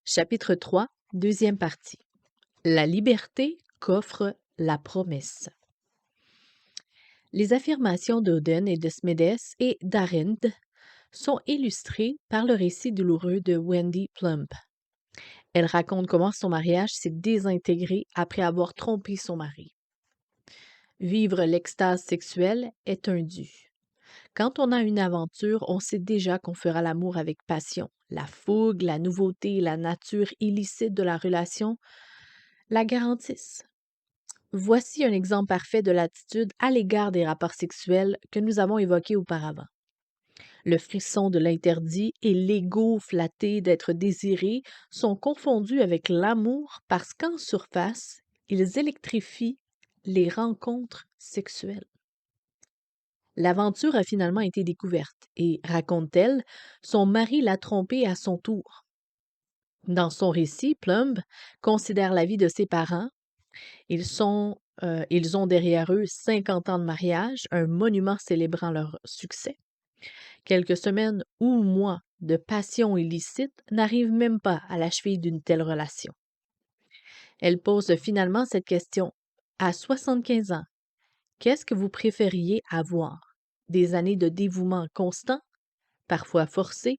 Chapitre 3, deuxième partie. La liberté qu'offre la promesse. Les affirmations d'Oden et de Smedes et d'Arendt sont illustrées par le récit douloureux de Wendy Plumb. Elle raconte comment son mariage s'est désintégré après avoir trompé son mari. Vivre l'extase sexuelle est un dû. Quand on a une aventure, on sait déjà qu'on fera l'amour avec passion. La fougue, la nouveauté et la nature illicite de la relation la garantissent. Voici un exemple parfait de l'attitude à l'égard des rapports sexuels que nous avons évoqués auparavant. Le frisson de l'interdit et l'ego flatté d'être désiré sont confondus avec l'amour parce qu'en surface, ils électrifient les rencontres sexuelles. L'aventure a finalement été découverte et, raconte-t-elle, son mari l'a trompée à son tour. Dans son récit, Plumb considère la vie de ses parents. Ils ont derrière eux 50 ans de mariage, un monument célébrant leur succès. Quelques semaines ou mois de passion illicite n'arrivent même pas à la cheville d'une telle relation. Elle pose finalement cette question. À 75 ans, qu'est-ce que vous préfériez avoir? Des années de dévouement constant, parfois forcé,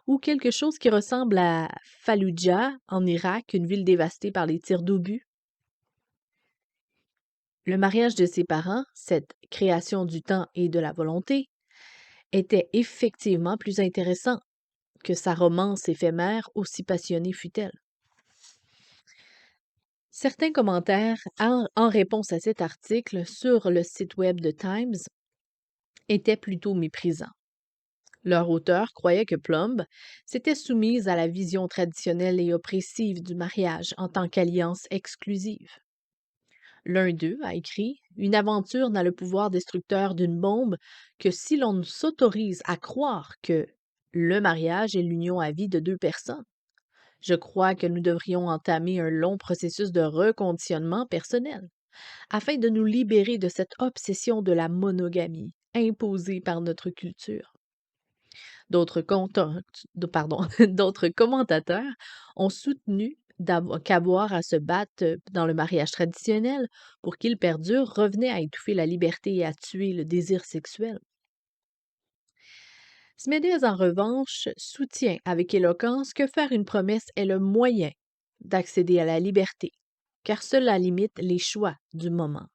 ou quelque chose qui ressemble à Fallujah en Irak, une ville dévastée par les tirs d'obus? Le mariage de ses parents, cette création du temps et de la volonté, était effectivement plus intéressant que sa romance éphémère, aussi passionnée fut-elle. Certains commentaires en réponse à cet article sur le site web de Times étaient plutôt méprisants. Leur auteur croyait que Plumb s'était soumise à la vision traditionnelle et oppressive du mariage en tant qu'alliance exclusive. L'un d'eux a écrit « Une aventure n'a le pouvoir destructeur d'une bombe que si l'on s'autorise à croire que le mariage est l'union à vie de deux personnes. Je crois que nous devrions entamer un long processus de reconditionnement personnel afin de nous libérer de cette obsession de la monogamie imposée par notre culture. » D'autres commentateurs ont soutenu qu'avoir à se battre dans le mariage traditionnel pour qu'il perdure revenait à étouffer la liberté et à tuer le désir sexuel. Smedes, en revanche, soutient avec éloquence que faire une promesse est le moyen d'accéder à la liberté, car cela limite les choix du moment,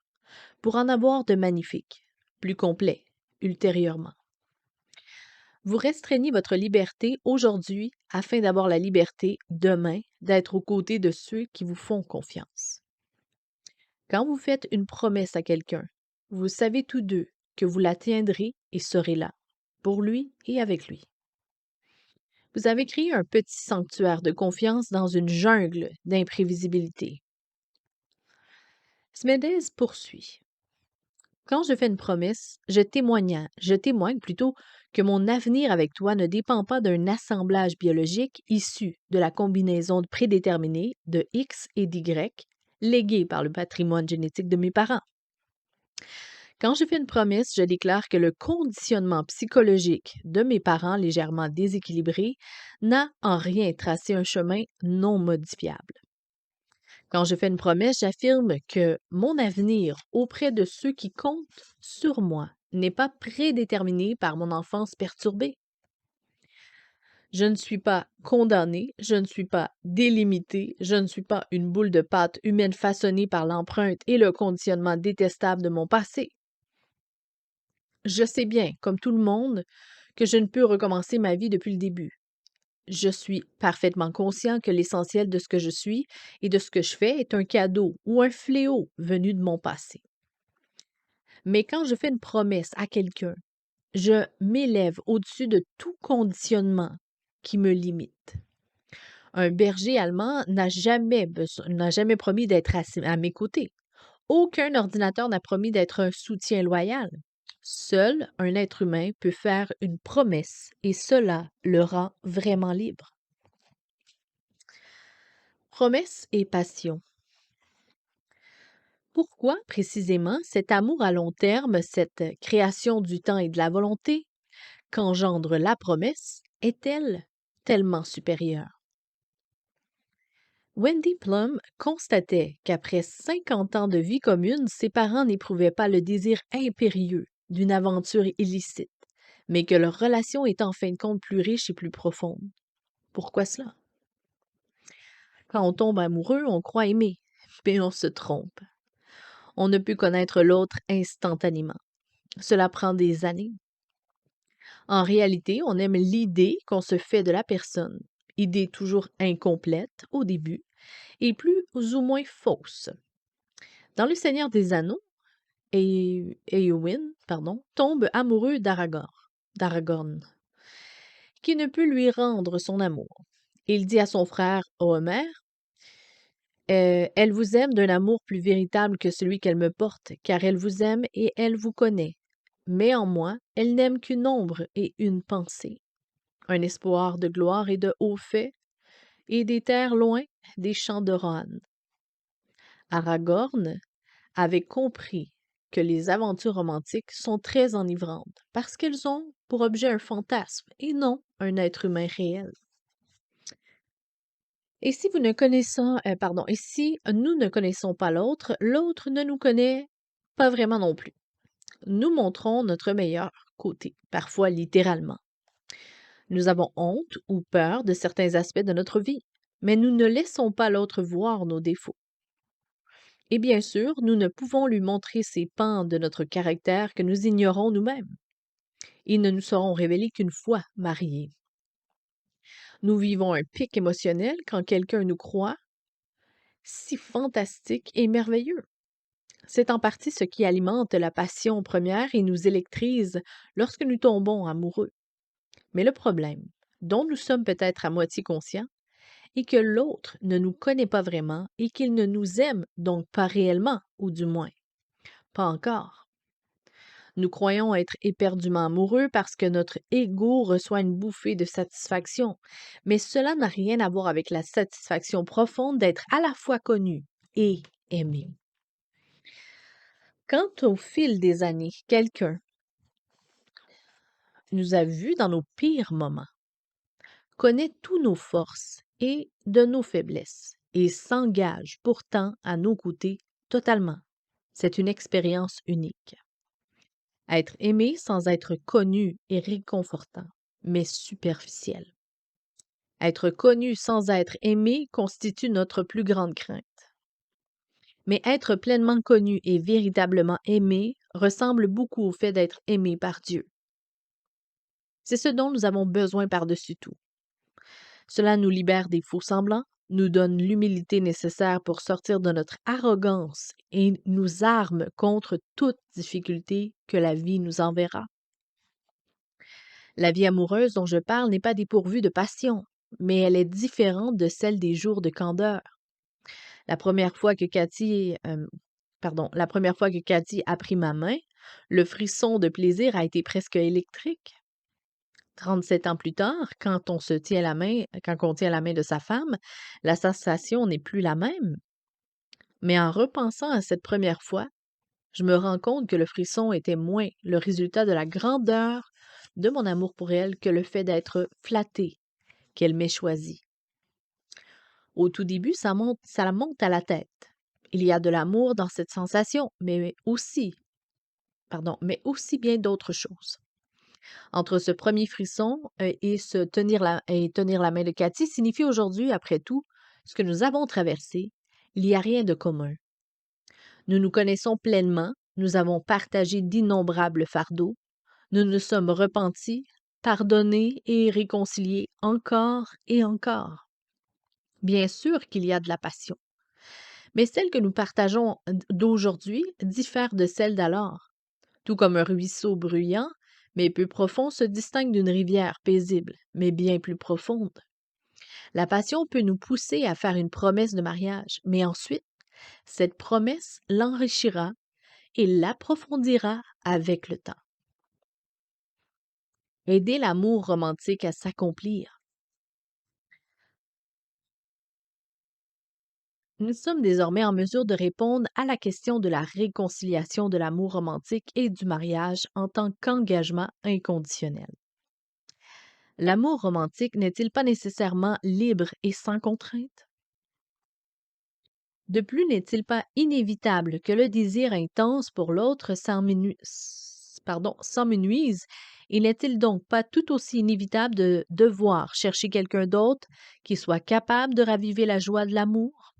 pour en avoir de magnifiques, plus complets, ultérieurement. Vous restreignez votre liberté aujourd'hui afin d'avoir la liberté, demain, d'être aux côtés de ceux qui vous font confiance. Quand vous faites une promesse à quelqu'un, vous savez tous deux que vous la tiendrez et serez là, pour lui et avec lui. Vous avez créé un petit sanctuaire de confiance dans une jungle d'imprévisibilité. Smedes poursuit. Quand je fais une promesse, je témoigne plutôt que mon avenir avec toi ne dépend pas d'un assemblage biologique issu de la combinaison prédéterminée de X et d'Y, léguée par le patrimoine génétique de mes parents. Quand je fais une promesse, je déclare que le conditionnement psychologique de mes parents légèrement déséquilibrés n'a en rien tracé un chemin non modifiable. Quand je fais une promesse, j'affirme que mon avenir auprès de ceux qui comptent sur moi n'est pas prédéterminé par mon enfance perturbée. Je ne suis pas condamnée, je ne suis pas délimitée, je ne suis pas une boule de pâte humaine façonnée par l'empreinte et le conditionnement détestable de mon passé. Je sais bien, comme tout le monde, que je ne peux recommencer ma vie depuis le début. Je suis parfaitement conscient que l'essentiel de ce que je suis et de ce que je fais est un cadeau ou un fléau venu de mon passé. Mais quand je fais une promesse à quelqu'un, je m'élève au-dessus de tout conditionnement qui me limite. Un berger allemand n'a jamais promis d'être à mes côtés. Aucun ordinateur n'a promis d'être un soutien loyal. Seul un être humain peut faire une promesse et cela le rend vraiment libre. Promesse et passion. Pourquoi précisément cet amour à long terme, cette création du temps et de la volonté qu'engendre la promesse est-elle tellement supérieure? Wendy Plum constatait qu'après 50 ans de vie commune, ses parents n'éprouvaient pas le désir impérieux d'une aventure illicite, mais que leur relation est en fin de compte plus riche et plus profonde. Pourquoi cela? Quand on tombe amoureux, on croit aimer, mais on se trompe. On ne peut connaître l'autre instantanément. Cela prend des années. En réalité, on aime l'idée qu'on se fait de la personne, idée toujours incomplète au début et plus ou moins fausse. Dans Le Seigneur des Anneaux, Éowyn, tombe amoureux d'Aragorn, qui ne peut lui rendre son amour. Il dit à son frère Homer, Elle vous aime d'un amour plus véritable que celui qu'elle me porte, car elle vous aime et elle vous connaît. Mais en moi, elle n'aime qu'une ombre et une pensée, un espoir de gloire et de hauts faits, et des terres loin, des champs de Rohan. Aragorn avait compris que les aventures romantiques sont très enivrantes parce qu'elles ont pour objet un fantasme et non un être humain réel. Et si et si nous ne connaissons pas l'autre, l'autre ne nous connaît pas vraiment non plus. Nous montrons notre meilleur côté, parfois littéralement. Nous avons honte ou peur de certains aspects de notre vie, mais nous ne laissons pas l'autre voir nos défauts. Et bien sûr, nous ne pouvons lui montrer ces pans de notre caractère que nous ignorons nous-mêmes. Ils ne nous seront révélés qu'une fois mariés. Nous vivons un pic émotionnel quand quelqu'un nous croit si fantastique et merveilleux. C'est en partie ce qui alimente la passion première et nous électrise lorsque nous tombons amoureux. Mais le problème, dont nous sommes peut-être à moitié conscients, est que l'autre ne nous connaît pas vraiment et qu'il ne nous aime donc pas réellement, ou du moins, pas encore. Nous croyons être éperdument amoureux parce que notre ego reçoit une bouffée de satisfaction, mais cela n'a rien à voir avec la satisfaction profonde d'être à la fois connu et aimé. Quand au fil des années, quelqu'un nous a vus dans nos pires moments, connaît tous nos forces et de nos faiblesses et s'engage pourtant à nos côtés totalement, c'est une expérience unique. Être aimé sans être connu est réconfortant, mais superficiel. Être connu sans être aimé constitue notre plus grande crainte. Mais être pleinement connu et véritablement aimé ressemble beaucoup au fait d'être aimé par Dieu. C'est ce dont nous avons besoin par-dessus tout. Cela nous libère des faux-semblants, nous donne l'humilité nécessaire pour sortir de notre arrogance et nous arme contre toute difficulté que la vie nous enverra. La vie amoureuse dont je parle n'est pas dépourvue de passion, mais elle est différente de celle des jours de candeur. La première fois que la première fois que Cathy a pris ma main, le frisson de plaisir a été presque électrique. 37 ans plus tard, quand on tient la main de sa femme, la sensation n'est plus la même. Mais en repensant à cette première fois, je me rends compte que le frisson était moins le résultat de la grandeur de mon amour pour elle que le fait d'être flattée qu'elle m'ait choisi. Au tout début, ça la monte à la tête. Il y a de l'amour dans cette sensation, mais aussi bien d'autres choses. Entre ce premier frisson et tenir la main de Cathy signifie aujourd'hui, après tout, ce que nous avons traversé, il n'y a rien de commun. Nous nous connaissons pleinement, nous avons partagé d'innombrables fardeaux, nous nous sommes repentis, pardonnés et réconciliés encore et encore. Bien sûr qu'il y a de la passion, mais celle que nous partageons d'aujourd'hui diffère de celle d'alors. Tout comme un ruisseau bruyant, mais peu profond, se distingue d'une rivière paisible, mais bien plus profonde. La passion peut nous pousser à faire une promesse de mariage, mais ensuite, cette promesse l'enrichira et l'approfondira avec le temps. Aider l'amour romantique à s'accomplir. Nous sommes désormais en mesure de répondre à la question de la réconciliation de l'amour romantique et du mariage en tant qu'engagement inconditionnel. L'amour romantique n'est-il pas nécessairement libre et sans contrainte? De plus, n'est-il pas inévitable que le désir intense pour l'autre s'en nuise, et n'est-il donc pas tout aussi inévitable de devoir chercher quelqu'un d'autre qui soit capable de raviver la joie de l'amour?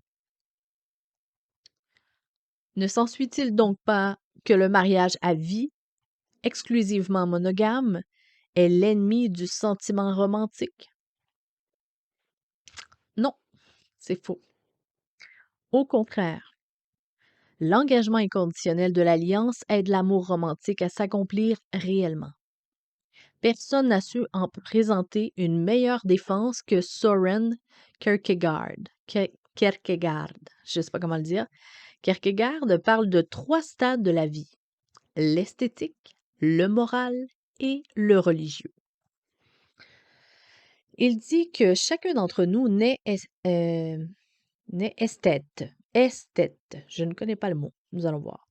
Ne s'ensuit-il donc pas que le mariage à vie, exclusivement monogame, est l'ennemi du sentiment romantique? Non, c'est faux. Au contraire, l'engagement inconditionnel de l'alliance aide l'amour romantique à s'accomplir réellement. Personne n'a su en présenter une meilleure défense que Soren Kierkegaard. Kierkegaard, je ne sais pas comment le dire. Kierkegaard parle de 3 stades de la vie: l'esthétique, le moral et le religieux. Il dit que chacun d'entre nous naît esthète. Esthète, je ne connais pas le mot, nous allons voir.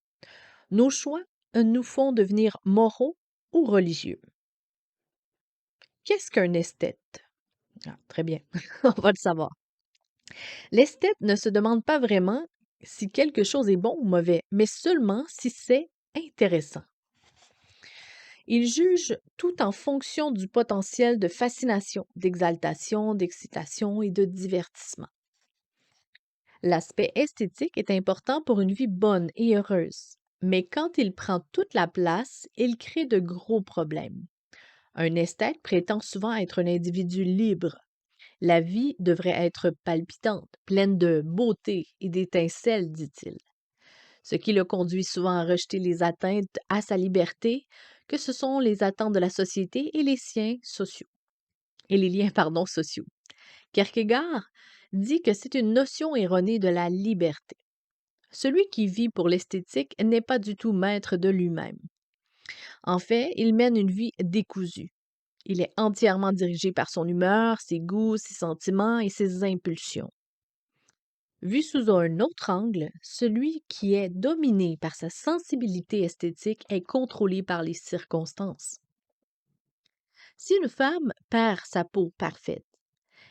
Nos choix nous font devenir moraux ou religieux. Qu'est-ce qu'un esthète? Ah, très bien, on va le savoir. L'esthète ne se demande pas vraiment si quelque chose est bon ou mauvais, mais seulement si c'est intéressant. Il juge tout en fonction du potentiel de fascination, d'exaltation, d'excitation et de divertissement. L'aspect esthétique est important pour une vie bonne et heureuse, mais quand il prend toute la place, il crée de gros problèmes. Un esthète prétend souvent être un individu libre. La vie devrait être palpitante, pleine de beauté et d'étincelles, dit-il. Ce qui le conduit souvent à rejeter les atteintes à sa liberté, que ce sont les attentes de la société et les siens sociaux. Et les liens, pardon, sociaux. Kierkegaard dit que c'est une notion erronée de la liberté. Celui qui vit pour l'esthétique n'est pas du tout maître de lui-même. En fait, il mène une vie décousue. Il est entièrement dirigé par son humeur, ses goûts, ses sentiments et ses impulsions. Vu sous un autre angle, celui qui est dominé par sa sensibilité esthétique est contrôlé par les circonstances. Si une femme perd sa peau parfaite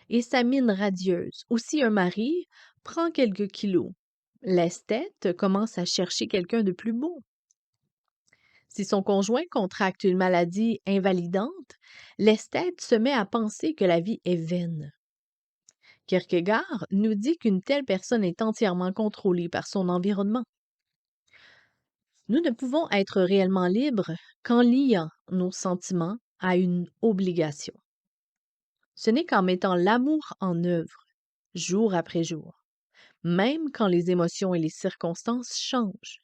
et sa mine radieuse, ou si un mari prend quelques kilos, l'esthète commence à chercher quelqu'un de plus beau. Si son conjoint contracte une maladie invalidante, l'esthète se met à penser que la vie est vaine. Kierkegaard nous dit qu'une telle personne est entièrement contrôlée par son environnement. Nous ne pouvons être réellement libres qu'en liant nos sentiments à une obligation. Ce n'est qu'en mettant l'amour en œuvre, jour après jour, même quand les émotions et les circonstances changent,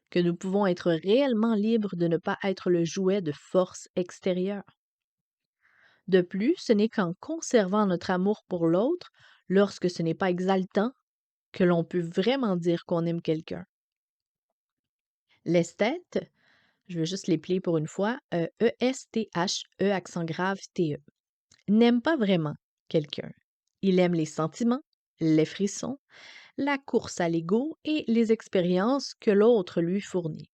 que nous pouvons être réellement libres de ne pas être le jouet de forces extérieures. De plus, ce n'est qu'en conservant notre amour pour l'autre, lorsque ce n'est pas exaltant, que l'on peut vraiment dire qu'on aime quelqu'un. L'esthète, je vais juste les plier pour une fois, E-S-T-H-E accent grave T-E, n'aime pas vraiment quelqu'un. Il aime les sentiments, les frissons, la course à l'ego et les expériences que l'autre lui fournit.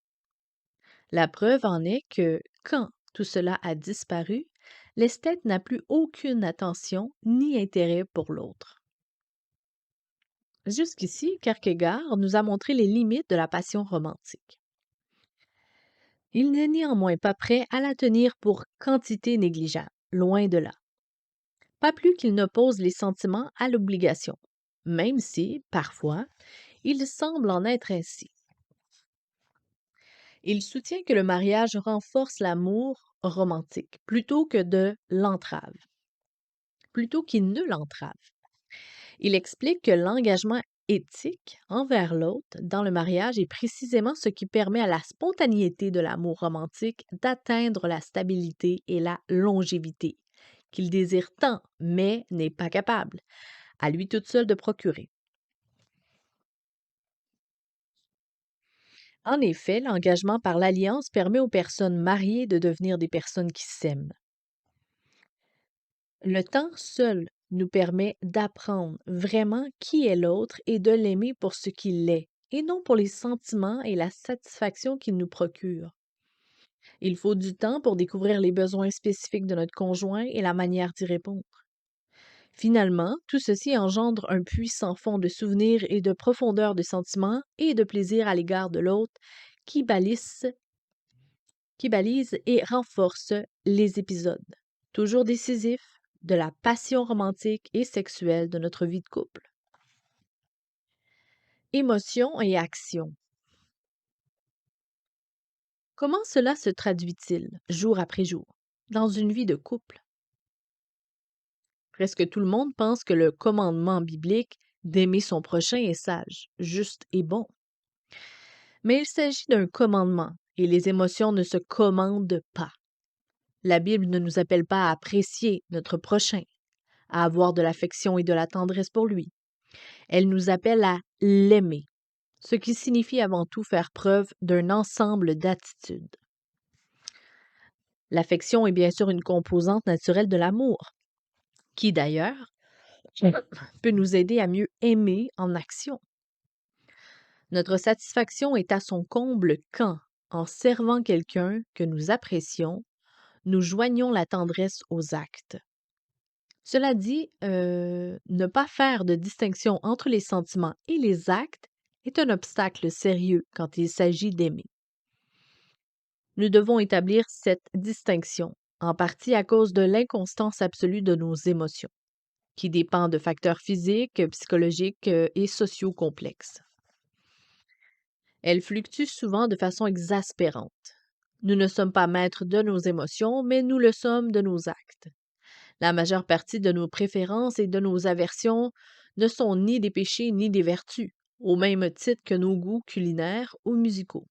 La preuve en est que, quand tout cela a disparu, l'esthète n'a plus aucune attention ni intérêt pour l'autre. Jusqu'ici, Kierkegaard nous a montré les limites de la passion romantique. Il n'est néanmoins pas prêt à la tenir pour quantité négligeable, loin de là. Pas plus qu'il n'oppose les sentiments à l'obligation, même si, parfois, il semble en être ainsi. Il soutient que le mariage renforce l'amour romantique plutôt qu'il ne l'entrave. Il explique que l'engagement éthique envers l'autre dans le mariage est précisément ce qui permet à la spontanéité de l'amour romantique d'atteindre la stabilité et la longévité, qu'il désire tant, mais n'est pas capable, à lui toute seule, de procurer. En effet, l'engagement par l'alliance permet aux personnes mariées de devenir des personnes qui s'aiment. Le temps seul nous permet d'apprendre vraiment qui est l'autre et de l'aimer pour ce qu'il est, et non pour les sentiments et la satisfaction qu'il nous procure. Il faut du temps pour découvrir les besoins spécifiques de notre conjoint et la manière d'y répondre. Finalement, tout ceci engendre un puissant fond de souvenirs et de profondeur de sentiments et de plaisir à l'égard de l'autre qui balise et renforce les épisodes, toujours décisifs, de la passion romantique et sexuelle de notre vie de couple. Émotion et action. Comment cela se traduit-il, jour après jour, dans une vie de couple? Presque tout le monde pense que le commandement biblique d'aimer son prochain est sage, juste et bon. Mais il s'agit d'un commandement et les émotions ne se commandent pas. La Bible ne nous appelle pas à apprécier notre prochain, à avoir de l'affection et de la tendresse pour lui. Elle nous appelle à l'aimer, ce qui signifie avant tout faire preuve d'un ensemble d'attitudes. L'affection est bien sûr une composante naturelle de l'amour, qui d'ailleurs peut nous aider à mieux aimer en action. Notre satisfaction est à son comble quand, en servant quelqu'un que nous apprécions, nous joignons la tendresse aux actes. Cela dit, ne pas faire de distinction entre les sentiments et les actes est un obstacle sérieux quand il s'agit d'aimer. Nous devons établir cette distinction, en partie à cause de l'inconstance absolue de nos émotions, qui dépend de facteurs physiques, psychologiques et sociaux complexes. Elles fluctuent souvent de façon exaspérante. Nous ne sommes pas maîtres de nos émotions, mais nous le sommes de nos actes. La majeure partie de nos préférences et de nos aversions ne sont ni des péchés ni des vertus, au même titre que nos goûts culinaires ou musicaux.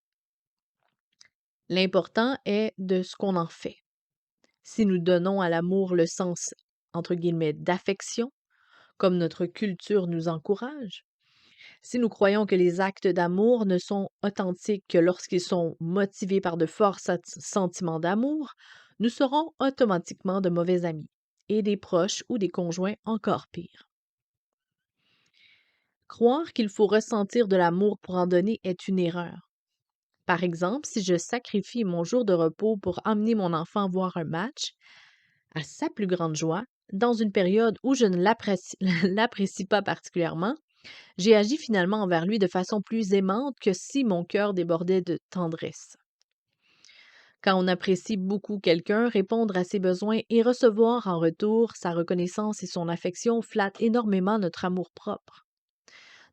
L'important est de ce qu'on en fait. Si nous donnons à l'amour le sens, entre guillemets, d'affection, comme notre culture nous encourage, si nous croyons que les actes d'amour ne sont authentiques que lorsqu'ils sont motivés par de forts sentiments d'amour, nous serons automatiquement de mauvais amis et des proches ou des conjoints encore pires. Croire qu'il faut ressentir de l'amour pour en donner est une erreur. Par exemple, si je sacrifie mon jour de repos pour emmener mon enfant voir un match, à sa plus grande joie, dans une période où je ne l'apprécie pas particulièrement, j'ai agi finalement envers lui de façon plus aimante que si mon cœur débordait de tendresse. Quand on apprécie beaucoup quelqu'un, répondre à ses besoins et recevoir en retour sa reconnaissance et son affection flattent énormément notre amour-propre.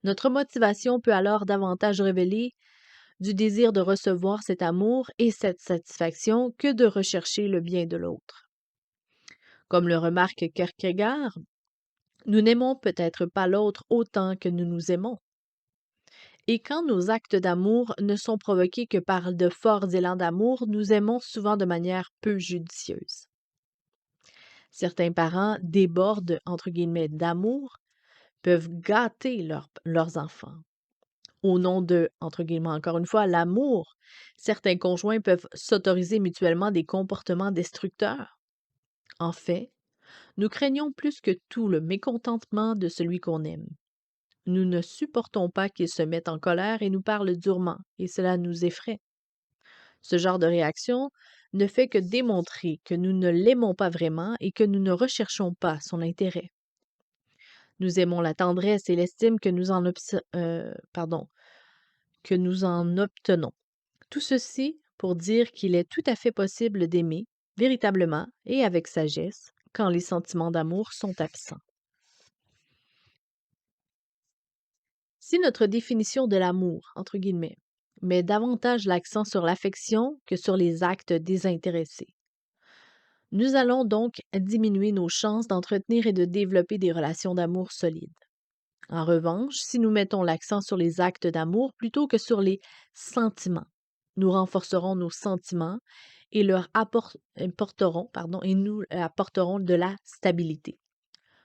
Notre motivation peut alors davantage révéler du désir de recevoir cet amour et cette satisfaction que de rechercher le bien de l'autre. Comme le remarque Kierkegaard, nous n'aimons peut-être pas l'autre autant que nous nous aimons. Et quand nos actes d'amour ne sont provoqués que par de forts élans d'amour, nous aimons souvent de manière peu judicieuse. Certains parents débordent, entre guillemets, d'amour, peuvent gâter leurs enfants. Au nom de, entre guillemets, encore une fois, l'amour, certains conjoints peuvent s'autoriser mutuellement des comportements destructeurs. En fait, nous craignons plus que tout le mécontentement de celui qu'on aime. Nous ne supportons pas qu'il se mette en colère et nous parle durement, et cela nous effraie. Ce genre de réaction ne fait que démontrer que nous ne l'aimons pas vraiment et que nous ne recherchons pas son intérêt. Nous aimons la tendresse et l'estime que nous en obtenons. Tout ceci pour dire qu'il est tout à fait possible d'aimer, véritablement et avec sagesse, quand les sentiments d'amour sont absents. Si notre définition de l'amour, entre guillemets, met davantage l'accent sur l'affection que sur les actes désintéressés, nous allons donc diminuer nos chances d'entretenir et de développer des relations d'amour solides. En revanche, si nous mettons l'accent sur les actes d'amour plutôt que sur les sentiments, nous renforcerons nos sentiments et nous apporterons de la stabilité.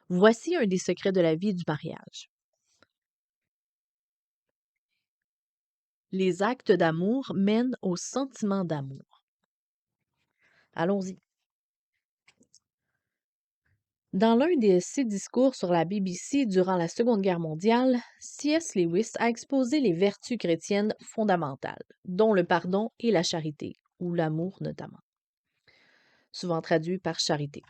Voici un des secrets de la vie du mariage. Les actes d'amour mènent aux sentiments d'amour. Allons-y. Dans l'un de ses discours sur la BBC durant la Seconde Guerre mondiale, C.S. Lewis a exposé les vertus chrétiennes fondamentales, dont le pardon et la charité, ou l'amour notamment, souvent traduit par charité.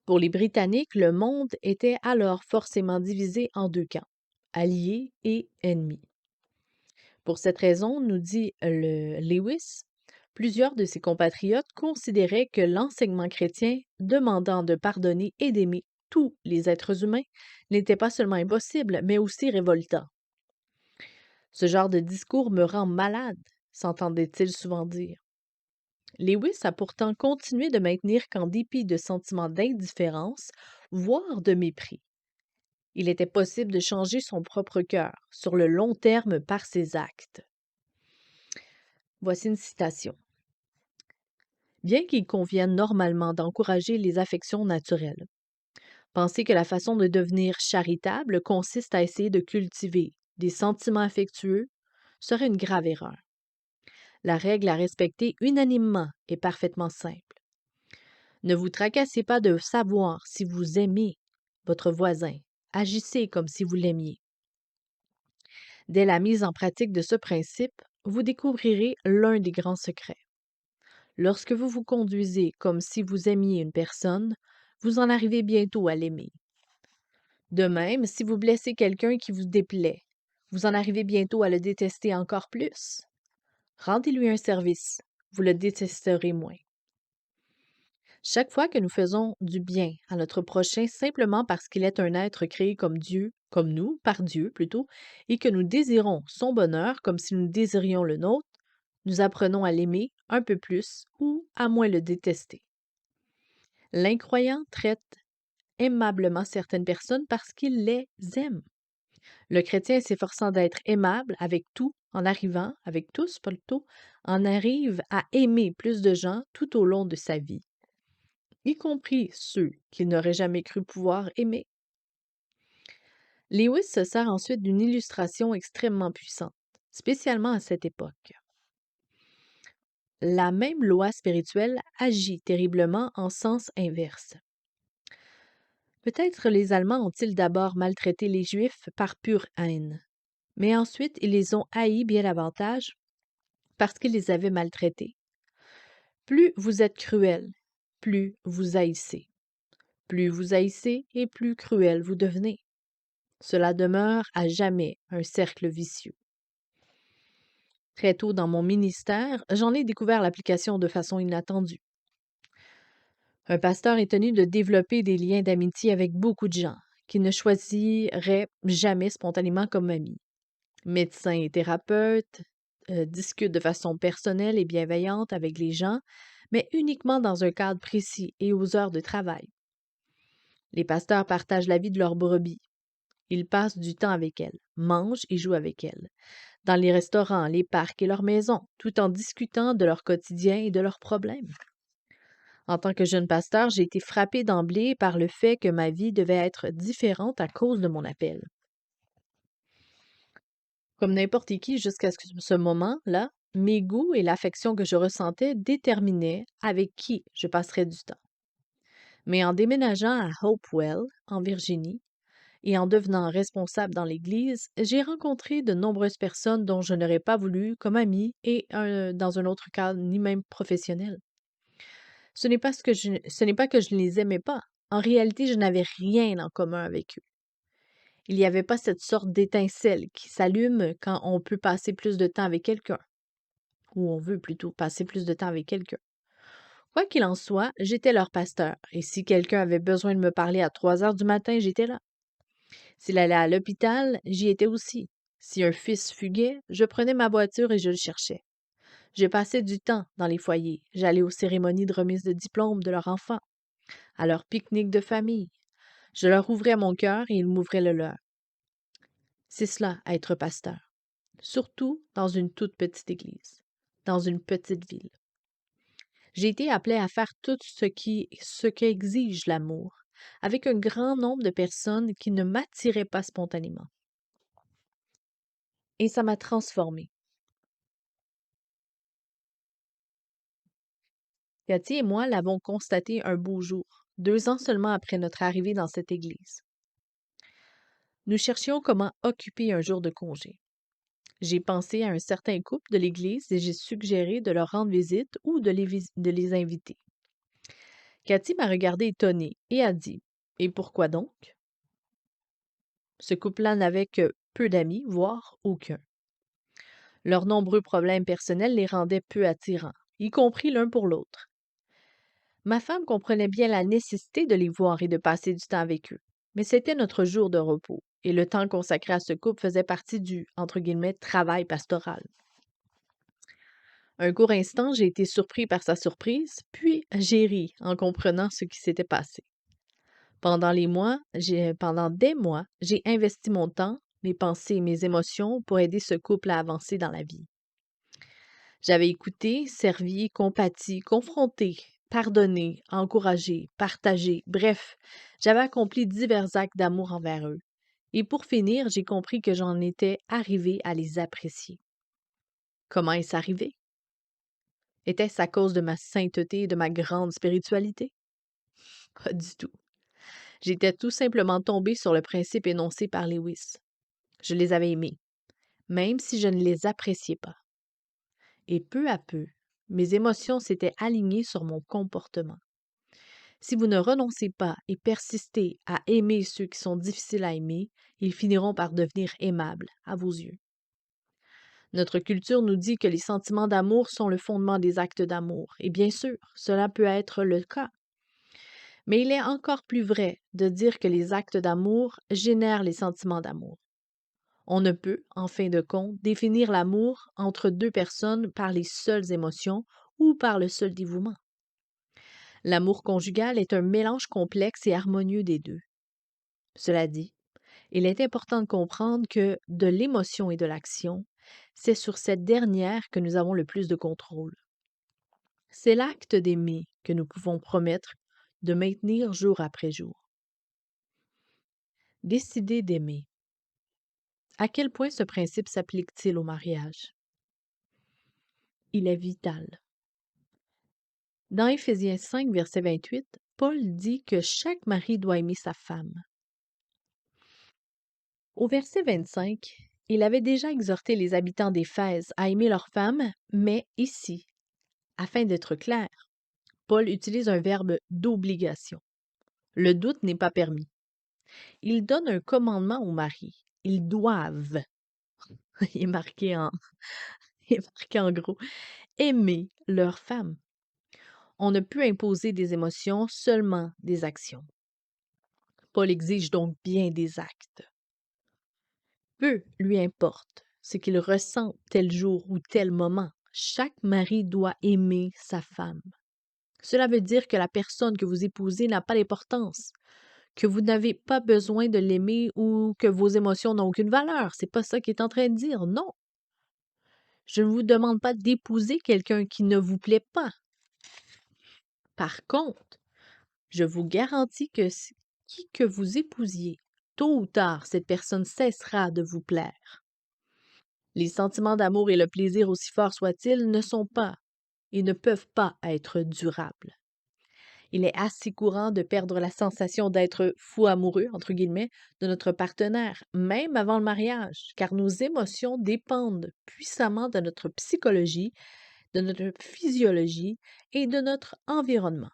Pour les Britanniques, le monde était alors forcément divisé en deux camps, alliés et ennemis. Pour cette raison, nous dit Lewis, plusieurs de ses compatriotes considéraient que l'enseignement chrétien demandant de pardonner et d'aimer tous les êtres humains n'était pas seulement impossible, mais aussi révoltant. Ce genre de discours me rend malade, s'entendait-il souvent dire. Lewis a pourtant continué de maintenir qu'en dépit de sentiments d'indifférence, voire de mépris, il était possible de changer son propre cœur sur le long terme par ses actes. Voici une citation. Bien qu'il convienne normalement d'encourager les affections naturelles, penser que la façon de devenir charitable consiste à essayer de cultiver des sentiments affectueux serait une grave erreur. La règle à respecter unanimement est parfaitement simple. Ne vous tracassez pas de savoir si vous aimez votre voisin. Agissez comme si vous l'aimiez. Dès la mise en pratique de ce principe, vous découvrirez l'un des grands secrets. Lorsque vous vous conduisez comme si vous aimiez une personne, vous en arrivez bientôt à l'aimer. De même, si vous blessez quelqu'un qui vous déplaît, vous en arrivez bientôt à le détester encore plus. Rendez-lui un service, vous le détesterez moins. Chaque fois que nous faisons du bien à notre prochain simplement parce qu'il est un être créé comme Dieu, comme nous, par Dieu plutôt, et que nous désirons son bonheur comme si nous désirions le nôtre, nous apprenons à l'aimer un peu plus ou à moins le détester. L'incroyant traite aimablement certaines personnes parce qu'il les aime. Le chrétien s'efforçant d'être aimable avec tout, en arrivant, avec tous plutôt, en arrive à aimer plus de gens tout au long de sa vie, y compris ceux qu'il n'aurait jamais cru pouvoir aimer. Lewis se sert ensuite d'une illustration extrêmement puissante, spécialement à cette époque. La même loi spirituelle agit terriblement en sens inverse. Peut-être les Allemands ont-ils d'abord maltraité les Juifs par pure haine, mais ensuite ils les ont haïs bien davantage parce qu'ils les avaient maltraités. Plus vous êtes cruel, plus vous haïssez. Plus vous haïssez et plus cruel vous devenez. Cela demeure à jamais un cercle vicieux. Très tôt dans mon ministère, j'en ai découvert l'application de façon inattendue. Un pasteur est tenu de développer des liens d'amitié avec beaucoup de gens qu'il ne choisirait jamais spontanément comme amis. Médecins et thérapeutes discutent de façon personnelle et bienveillante avec les gens, mais uniquement dans un cadre précis et aux heures de travail. Les pasteurs partagent la vie de leurs brebis. Ils passent du temps avec elles, mangent et jouent avec elles, dans les restaurants, les parcs et leurs maisons, tout en discutant de leur quotidien et de leurs problèmes. En tant que jeune pasteur, j'ai été frappée d'emblée par le fait que ma vie devait être différente à cause de mon appel. Comme n'importe qui jusqu'à ce moment-là, mes goûts et l'affection que je ressentais déterminaient avec qui je passerais du temps. Mais en déménageant à Hopewell, en Virginie, et en devenant responsable dans l'Église, j'ai rencontré de nombreuses personnes dont je n'aurais pas voulu comme amie et dans un autre cadre, ni même professionnel. Ce n'est pas que je ne les aimais pas. En réalité, je n'avais rien en commun avec eux. Il n'y avait pas cette sorte d'étincelle qui s'allume quand on peut passer plus de temps avec quelqu'un, ou on veut plutôt passer plus de temps avec quelqu'un. Quoi qu'il en soit, j'étais leur pasteur, et si quelqu'un avait besoin de me parler à 3 heures du matin, j'étais là. S'il allait à l'hôpital, j'y étais aussi. Si un fils fuguait, je prenais ma voiture et je le cherchais. Je passais du temps dans les foyers. J'allais aux cérémonies de remise de diplôme de leurs enfants, à leurs pique-niques de famille. Je leur ouvrais mon cœur et ils m'ouvraient le leur. C'est cela, être pasteur. Surtout dans une toute petite église, dans une petite ville. J'ai été appelée à faire tout ce qu'exige l'amour, avec un grand nombre de personnes qui ne m'attiraient pas spontanément. Et ça m'a transformée. Cathy et moi l'avons constaté un beau jour, 2 ans seulement après notre arrivée dans cette église. Nous cherchions comment occuper un jour de congé. J'ai pensé à un certain couple de l'église et j'ai suggéré de leur rendre visite ou de les inviter. Cathy m'a regardée étonnée et a dit: «Et pourquoi donc?» Ce couple-là n'avait que peu d'amis, voire aucun. Leurs nombreux problèmes personnels les rendaient peu attirants, y compris l'un pour l'autre. Ma femme comprenait bien la nécessité de les voir et de passer du temps avec eux, mais c'était notre jour de repos, et le temps consacré à ce couple faisait partie du, entre guillemets, travail pastoral. Un court instant, j'ai été surpris par sa surprise, puis j'ai ri en comprenant ce qui s'était passé. Pendant des mois, j'ai investi mon temps, mes pensées et mes émotions pour aider ce couple à avancer dans la vie. J'avais écouté, servi, compati, confronté, pardonné, encouragé, partagé, bref, j'avais accompli divers actes d'amour envers eux. Et pour finir, j'ai compris que j'en étais arrivé à les apprécier. Comment est-ce arrivé? Était-ce à cause de ma sainteté et de ma grande spiritualité? Pas du tout. J'étais tout simplement tombée sur le principe énoncé par Lewis. Je les avais aimés, même si je ne les appréciais pas. Et peu à peu, mes émotions s'étaient alignées sur mon comportement. Si vous ne renoncez pas et persistez à aimer ceux qui sont difficiles à aimer, ils finiront par devenir aimables à vos yeux. Notre culture nous dit que les sentiments d'amour sont le fondement des actes d'amour, et bien sûr, cela peut être le cas. Mais il est encore plus vrai de dire que les actes d'amour génèrent les sentiments d'amour. On ne peut, en fin de compte, définir l'amour entre deux personnes par les seules émotions ou par le seul dévouement. L'amour conjugal est un mélange complexe et harmonieux des deux. Cela dit, il est important de comprendre que de l'émotion et de l'action, c'est sur cette dernière que nous avons le plus de contrôle. C'est l'acte d'aimer que nous pouvons promettre de maintenir jour après jour. Décider d'aimer. À quel point ce principe s'applique-t-il au mariage? Il est vital. Dans Éphésiens 5, verset 28, Paul dit que chaque mari doit aimer sa femme. Au verset 25, il avait déjà exhorté les habitants d'Éphèse à aimer leurs femmes, mais ici, afin d'être clair, Paul utilise un verbe d'obligation. Le doute n'est pas permis. Il donne un commandement aux maris. Ils doivent, il est marqué en, il est marqué en gros, aimer leur femme. On ne peut imposer des émotions, seulement des actions. Paul exige donc bien des actes. Peu lui importe ce qu'il ressent tel jour ou tel moment. Chaque mari doit aimer sa femme. Cela veut dire que la personne que vous épousez n'a pas d'importance, que vous n'avez pas besoin de l'aimer ou que vos émotions n'ont aucune valeur. C'est pas ça qu'il est en train de dire, non. Je ne vous demande pas d'épouser quelqu'un qui ne vous plaît pas. Par contre, je vous garantis que qui que vous épousiez, tôt ou tard, cette personne cessera de vous plaire. Les sentiments d'amour et le plaisir, aussi forts soient-ils, ne sont pas et ne peuvent pas être durables. Il est assez courant de perdre la sensation d'être fou amoureux, entre guillemets, de notre partenaire, même avant le mariage, car nos émotions dépendent puissamment de notre psychologie, de notre physiologie et de notre environnement.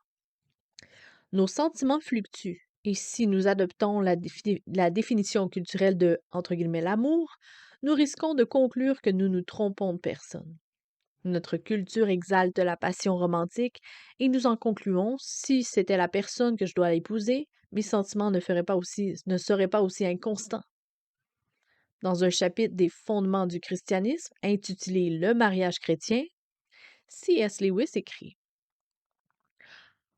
Nos sentiments fluctuent, et si nous adoptons la définition culturelle de, entre guillemets, l'amour, nous risquons de conclure que nous nous trompons de personne. Notre culture exalte la passion romantique et nous en concluons, si c'était la personne que je dois épouser, mes sentiments ne seraient pas aussi inconstants. Dans un chapitre des fondements du christianisme intitulé Le mariage chrétien, C.S. Lewis écrit: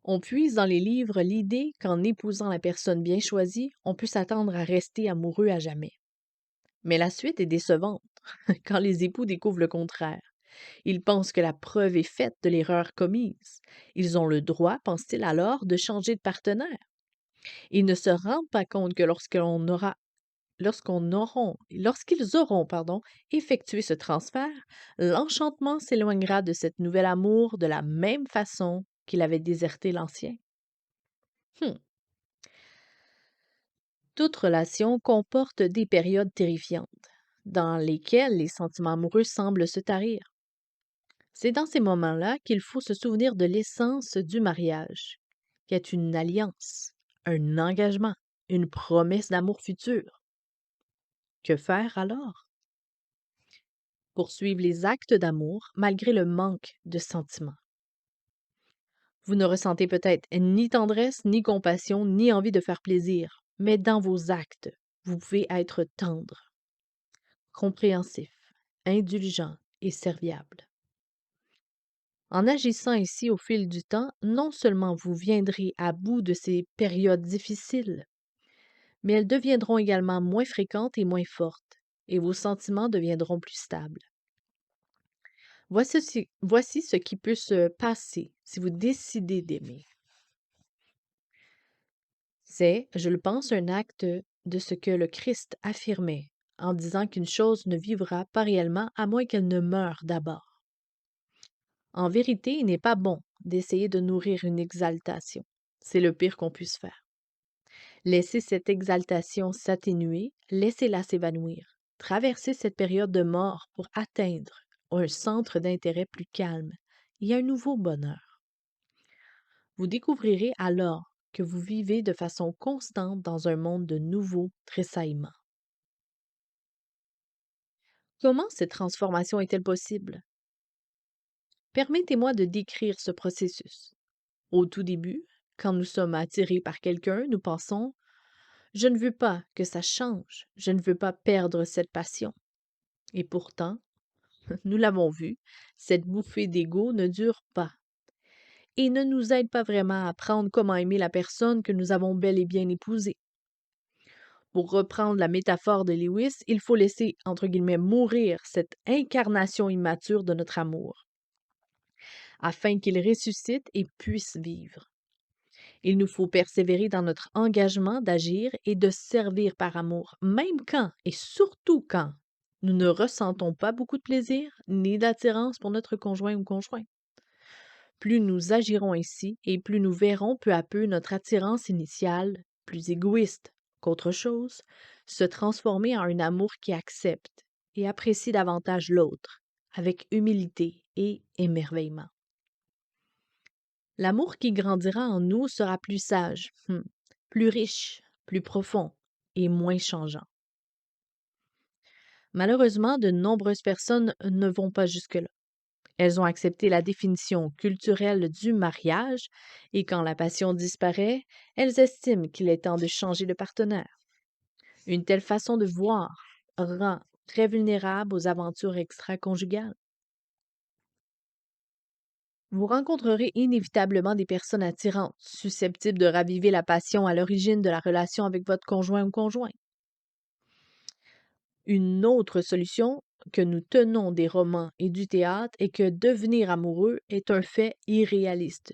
On puise dans les livres l'idée qu'en épousant la personne bien choisie, on peut s'attendre à rester amoureux à jamais. Mais la suite est décevante quand les époux découvrent le contraire. Ils pensent que la preuve est faite de l'erreur commise. Ils ont le droit, pensent-ils alors, de changer de partenaire. Ils ne se rendent pas compte que lorsqu'ils auront, effectué ce transfert, l'enchantement s'éloignera de cet nouvel amour de la même façon qu'il avait déserté l'ancien. Hmm. Toute relation comporte des périodes terrifiantes, dans lesquelles les sentiments amoureux semblent se tarir. C'est dans ces moments-là qu'il faut se souvenir de l'essence du mariage. qui est une alliance, un engagement, une promesse d'amour futur. Que faire alors? Poursuivre les actes d'amour malgré le manque de sentiments. Vous ne ressentez peut-être ni tendresse, ni compassion, ni envie de faire plaisir, mais dans vos actes, vous pouvez être tendre, compréhensif, indulgent et serviable. En agissant ainsi au fil du temps, non seulement vous viendrez à bout de ces périodes difficiles, mais elles deviendront également moins fréquentes et moins fortes, et vos sentiments deviendront plus stables. Voici ce qui peut se passer si vous décidez d'aimer. C'est, je le pense, un acte de ce que le Christ affirmait en disant qu'une chose ne vivra pas réellement à moins qu'elle ne meure d'abord. En vérité, il n'est pas bon d'essayer de nourrir une exaltation. C'est le pire qu'on puisse faire. Laissez cette exaltation s'atténuer, laissez-la s'évanouir. Traversez cette période de mort pour atteindre un centre d'intérêt plus calme et un nouveau bonheur. Vous découvrirez alors que vous vivez de façon constante dans un monde de nouveaux tressaillements. Comment cette transformation est-elle possible? Permettez-moi de décrire ce processus. Au tout début, quand nous sommes attirés par quelqu'un, nous pensons: je ne veux pas que ça change, je ne veux pas perdre cette passion. Et pourtant, nous l'avons vu, cette bouffée d'ego ne dure pas et ne nous aide pas vraiment à apprendre comment aimer la personne que nous avons bel et bien épousée. Pour reprendre la métaphore de Lewis, il faut laisser, entre guillemets, mourir cette incarnation immature de notre amour, afin qu'il ressuscite et puisse vivre. Il nous faut persévérer dans notre engagement d'agir et de servir par amour, même quand, et surtout quand, nous ne ressentons pas beaucoup de plaisir ni d'attirance pour notre conjoint ou conjoint. Plus nous agirons ainsi et plus nous verrons peu à peu notre attirance initiale, plus égoïste qu'autre chose, se transformer en un amour qui accepte et apprécie davantage l'autre, avec humilité et émerveillement. L'amour qui grandira en nous sera plus sage, plus riche, plus profond et moins changeant. Malheureusement, de nombreuses personnes ne vont pas jusque-là. Elles ont accepté la définition culturelle du mariage et quand la passion disparaît, elles estiment qu'il est temps de changer de partenaire. Une telle façon de voir rend très vulnérable aux aventures extra-conjugales. Vous rencontrerez inévitablement des personnes attirantes, susceptibles de raviver la passion à l'origine de la relation avec votre conjoint ou conjoint. Une autre solution que nous tenons des romans et du théâtre est que devenir amoureux est un fait irréaliste,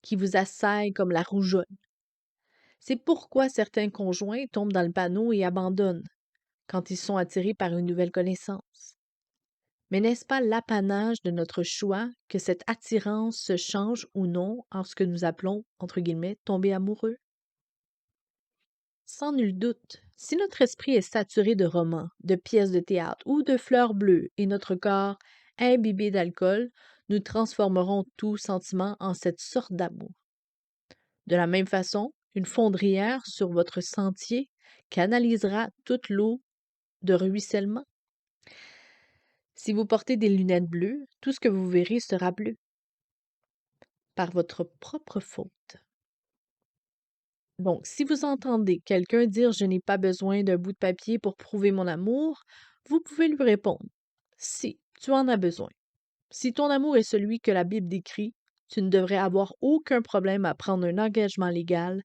qui vous assaille comme la rougeole. C'est pourquoi certains conjoints tombent dans le panneau et abandonnent quand ils sont attirés par une nouvelle connaissance. Mais n'est-ce pas l'apanage de notre choix que cette attirance se change ou non en ce que nous appelons, entre guillemets, tomber amoureux? Sans nul doute, si notre esprit est saturé de romans, de pièces de théâtre ou de fleurs bleues et notre corps imbibé d'alcool, nous transformerons tout sentiment en cette sorte d'amour. De la même façon, une fondrière sur votre sentier canalisera toute l'eau de ruissellement. Si vous portez des lunettes bleues, tout ce que vous verrez sera bleu, par votre propre faute. Donc, si vous entendez quelqu'un dire je n'ai pas besoin d'un bout de papier pour prouver mon amour, vous pouvez lui répondre: si tu en as besoin. Si ton amour est celui que la Bible décrit, tu ne devrais avoir aucun problème à prendre un engagement légal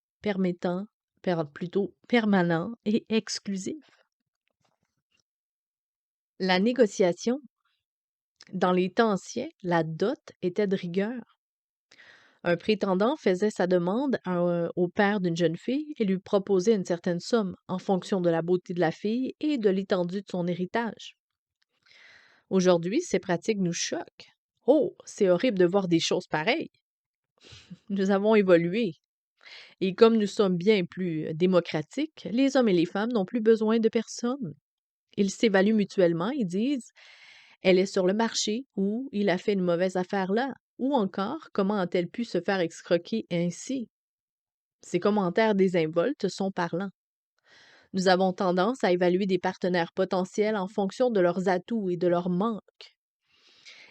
plutôt permanent et exclusif. La négociation, dans les temps anciens, la dot était de rigueur. Un prétendant faisait sa demande au père d'une jeune fille et lui proposait une certaine somme en fonction de la beauté de la fille et de l'étendue de son héritage. Aujourd'hui, ces pratiques nous choquent. Oh, c'est horrible de voir des choses pareilles. Nous avons évolué. Et comme nous sommes bien plus démocratiques, les hommes et les femmes n'ont plus besoin de personne. Ils s'évaluent mutuellement et disent: elle est sur le marché ou il a fait une mauvaise affaire là. Ou encore, comment a-t-elle pu se faire excroquer ainsi? Ces commentaires désinvoltes sont parlants. Nous avons tendance à évaluer des partenaires potentiels en fonction de leurs atouts et de leurs manques.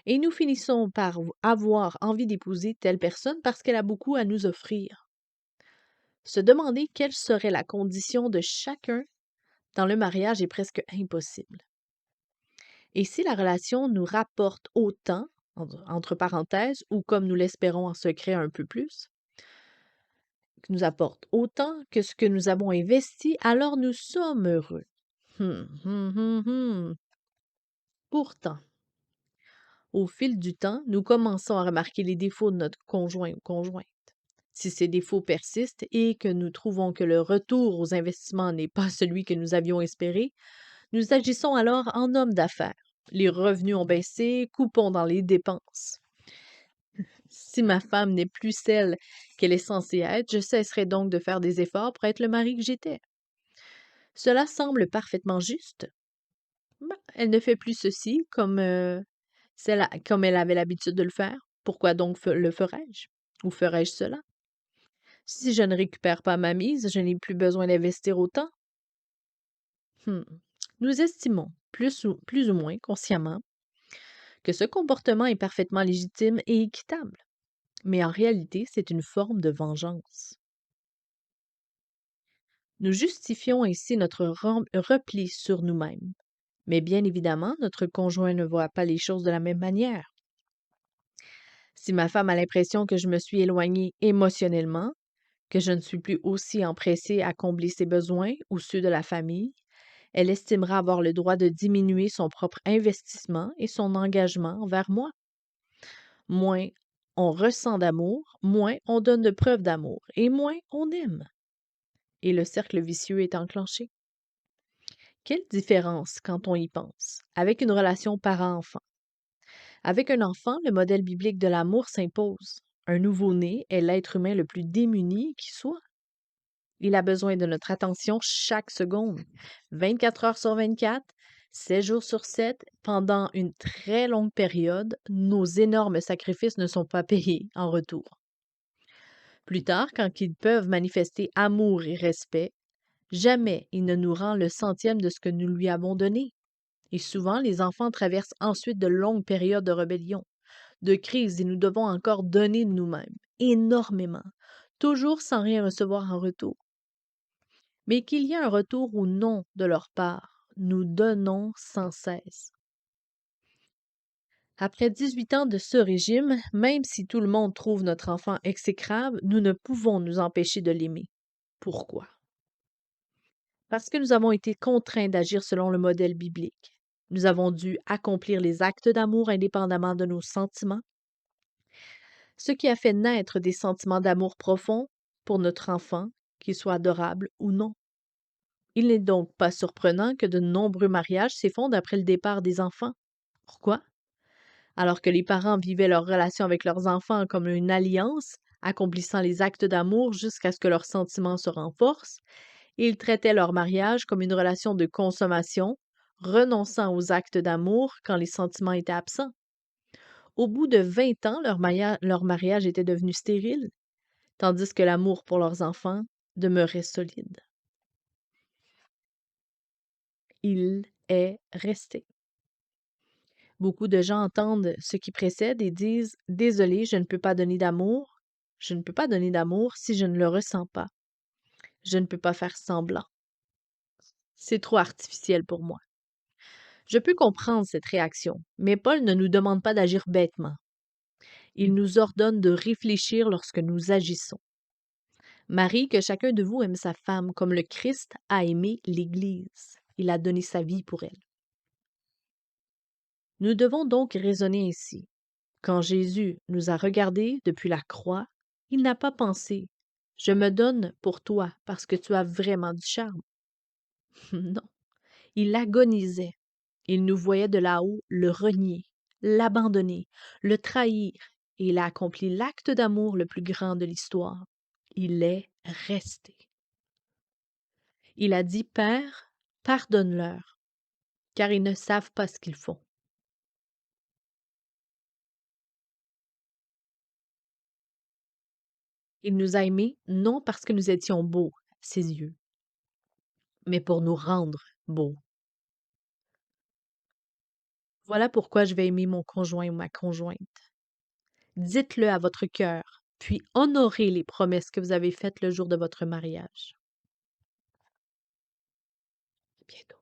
Et nous finissons par avoir envie d'épouser telle personne parce qu'elle a beaucoup à nous offrir. Se demander quelle serait la condition de chacun dans le mariage est presque impossible. Et si la relation nous rapporte autant, entre parenthèses, ou comme nous l'espérons en secret un peu plus, que nous apporte autant que ce que nous avons investi, alors nous sommes heureux. Hum. Pourtant, au fil du temps, nous commençons à remarquer les défauts de notre conjoint ou conjointe. Si ces défauts persistent et que nous trouvons que le retour aux investissements n'est pas celui que nous avions espéré, nous agissons alors en homme d'affaires. Les revenus ont baissé, coupons dans les dépenses. Si ma femme n'est plus celle qu'elle est censée être, je cesserai donc de faire des efforts pour être le mari que j'étais. Cela semble parfaitement juste. Elle ne fait plus ceci comme elle avait l'habitude de le faire. Pourquoi donc le ferais-je? Ou ferais-je cela? Si je ne récupère pas ma mise, je n'ai plus besoin d'investir autant. Hmm. Nous estimons, plus ou moins consciemment, que ce comportement est parfaitement légitime et équitable. Mais en réalité, c'est une forme de vengeance. Nous justifions ainsi notre repli sur nous-mêmes. Mais bien évidemment, notre conjoint ne voit pas les choses de la même manière. Si ma femme a l'impression que je me suis éloignée émotionnellement, que je ne suis plus aussi empressée à combler ses besoins ou ceux de la famille, elle estimera avoir le droit de diminuer son propre investissement et son engagement envers moi. Moins on ressent d'amour, moins on donne de preuves d'amour et moins on aime. Et le cercle vicieux est enclenché. Quelle différence quand on y pense, avec une relation parent-enfant. Avec un enfant, le modèle biblique de l'amour s'impose. Un nouveau-né est l'être humain le plus démuni qui soit. Il a besoin de notre attention chaque seconde, 24 heures sur 24, 7 jours sur 7, pendant une très longue période. Nos énormes sacrifices ne sont pas payés en retour. Plus tard, quand ils peuvent manifester amour et respect, jamais il ne nous rend le centième de ce que nous lui avons donné. Et souvent, les enfants traversent ensuite de longues périodes de rébellion, de crise, et nous devons encore donner de nous-mêmes, énormément, toujours sans rien recevoir en retour. Mais qu'il y ait un retour ou non de leur part, nous donnons sans cesse. Après 18 ans de ce régime, même si tout le monde trouve notre enfant exécrable, nous ne pouvons nous empêcher de l'aimer. Pourquoi? Parce que nous avons été contraints d'agir selon le modèle biblique. Nous avons dû accomplir les actes d'amour indépendamment de nos sentiments, ce qui a fait naître des sentiments d'amour profond pour notre enfant, qu'il soit adorable ou non. Il n'est donc pas surprenant que de nombreux mariages s'effondrent après le départ des enfants. Pourquoi? Alors que les parents vivaient leur relation avec leurs enfants comme une alliance, accomplissant les actes d'amour jusqu'à ce que leurs sentiments se renforcent, ils traitaient leur mariage comme une relation de consommation, renonçant aux actes d'amour quand les sentiments étaient absents. Au bout de 20 ans, leur mariage était devenu stérile, tandis que l'amour pour leurs enfants demeurait solide. Il est resté. Beaucoup de gens entendent ce qui précède et disent: «Désolé, je ne peux pas donner d'amour. Je ne peux pas donner d'amour si je ne le ressens pas. Je ne peux pas faire semblant. C'est trop artificiel pour moi». Je peux comprendre cette réaction, mais Paul ne nous demande pas d'agir bêtement. Il nous ordonne de réfléchir lorsque nous agissons. Marie, que chacun de vous aime sa femme comme le Christ a aimé l'Église. Il a donné sa vie pour elle. Nous devons donc raisonner ainsi. Quand Jésus nous a regardés depuis la croix, il n'a pas pensé: «Je me donne pour toi parce que tu as vraiment du charme». Non, il agonisait. Il nous voyait de là-haut le renier, l'abandonner, le trahir, et il a accompli l'acte d'amour le plus grand de l'histoire. Il est resté. Il a dit: «Père, pardonne-leur, car ils ne savent pas ce qu'ils font». Il nous a aimés non parce que nous étions beaux à ses yeux, mais pour nous rendre beaux. Voilà pourquoi je vais aimer mon conjoint ou ma conjointe. Dites-le à votre cœur, puis honorez les promesses que vous avez faites le jour de votre mariage. À bientôt.